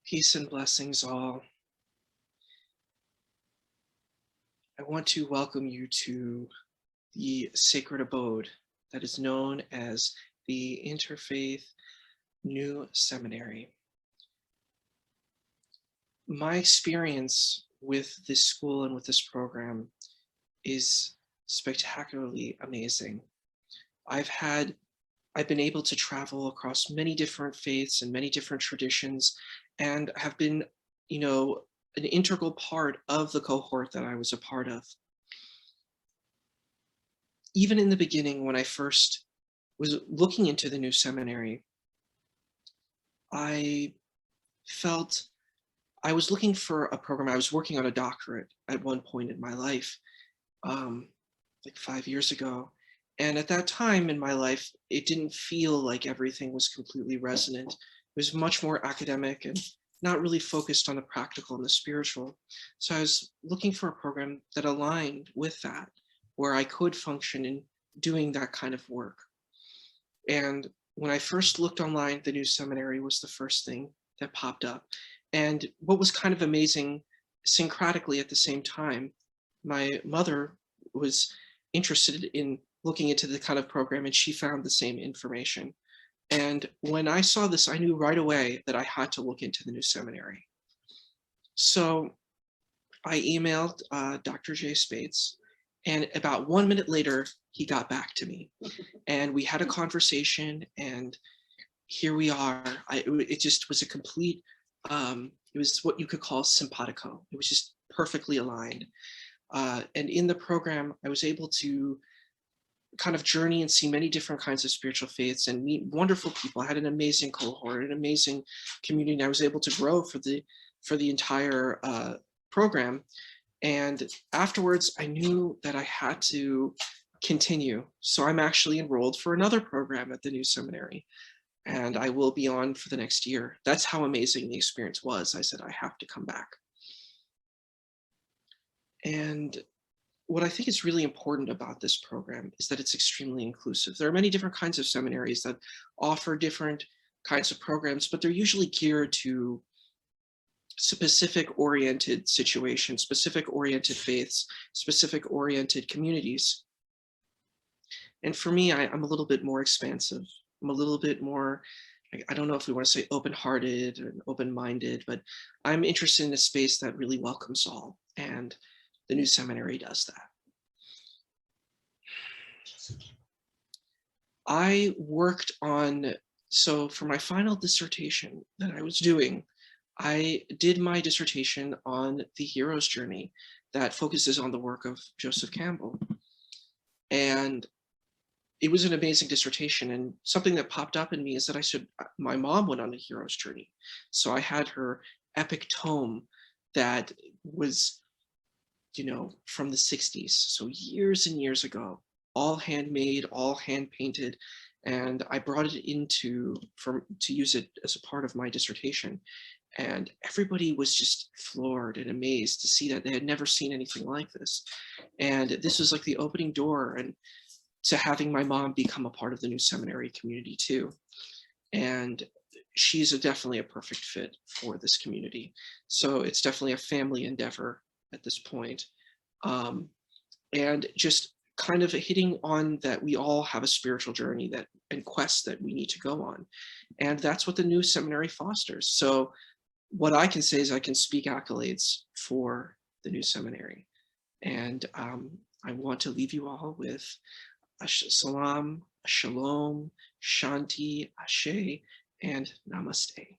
Peace and blessings all. I want to welcome you to the sacred abode that is known as the Interfaith New Seminary. My experience with this school and with this program is spectacularly amazing. I've been able to travel across many different faiths and many different traditions, and have been, an integral part of the cohort that I was a part of. Even in the beginning, when I first was looking into the new seminary, I felt I was looking for a program. I was working on a doctorate at one point in my life, like 5 years ago. And at that time in my life, it didn't feel like everything was completely resonant. It was much more academic and not really focused on the practical and the spiritual. So I was looking for a program that aligned with that, where I could function in doing that kind of work. And when I first looked online, the new seminary was the first thing that popped up. And what was kind of amazing, syncretically at the same time, my mother was interested in looking into the kind of program, and she found the same information. And when I saw this, I knew right away that I had to look into the new seminary. So I emailed Dr. J. Spates, and about 1 minute later, he got back to me. And we had a conversation, and here we are. It just was a complete, it was what you could call simpatico. It was just perfectly aligned. And in the program, I was able to kind of journey and see many different kinds of spiritual faiths and meet wonderful people. I had an amazing cohort, an amazing community, and I was able to grow for the entire program. And afterwards, I knew that I had to continue. So I'm actually enrolled for another program at the new seminary, and I will be on for the next year. That's how amazing the experience was. I said, I have to come back. And what I think is really important about this program is that it's extremely inclusive. There are many different kinds of seminaries that offer different kinds of programs, but they're usually geared to specific oriented situations, specific oriented faiths, specific oriented communities. And for me, I'm a little bit more expansive. I'm a little bit more, I don't know if we want to say open-hearted or open-minded, but I'm interested in a space that really welcomes all. And the new seminary does that. I worked on, so for my final dissertation that I was doing, I did my dissertation on the hero's journey that focuses on the work of Joseph Campbell. And it was an amazing dissertation. And something that popped up in me is that my mom went on the hero's journey. So I had her epic tome that was, from the 60s, so years and years ago, all handmade, all hand painted. And I brought it to use it as a part of my dissertation. And everybody was just floored and amazed to see that they had never seen anything like this. And this was like the opening door and to having my mom become a part of the new seminary community too. And she's definitely a perfect fit for this community. So it's definitely a family endeavor at this point. And just kind of hitting on that we all have a spiritual journey and quest that we need to go on. And that's what the new seminary fosters. So what I can say is I can speak accolades for the new seminary. And I want to leave you all with a salam, a shalom, shanti, ashe, and namaste.